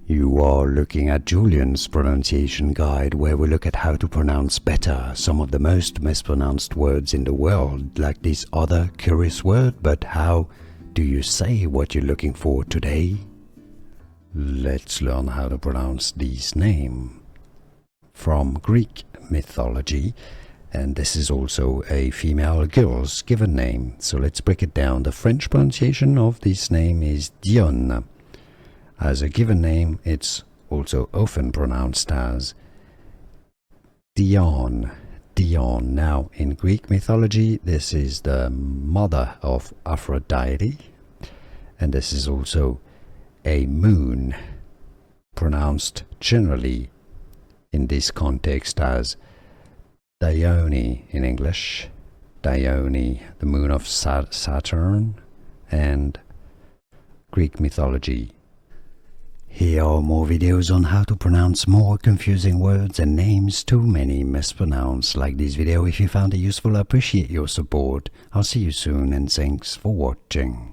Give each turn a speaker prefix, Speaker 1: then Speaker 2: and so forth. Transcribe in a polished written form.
Speaker 1: You are looking at Julian's pronunciation guide, where we look at how to pronounce better some of the most mispronounced words in the world, like this other curious word. But how do you say what you're looking for today? Let's learn how to pronounce this name. From Greek mythology, and this is also a female girl's given name. So let's break it down. The French pronunciation of this name is Dione. As a given name, it's also often pronounced as Dione. Dione. Now, in Greek mythology, this is the mother of Aphrodite, and this is also a moon, pronounced generally in this context as Dione in English. Dione, the moon of Saturn, and Greek mythology. Here are more videos on how to pronounce more confusing words and names too many mispronounced. Like this video if you found it useful. I appreciate your support. I'll see you soon, and thanks for watching.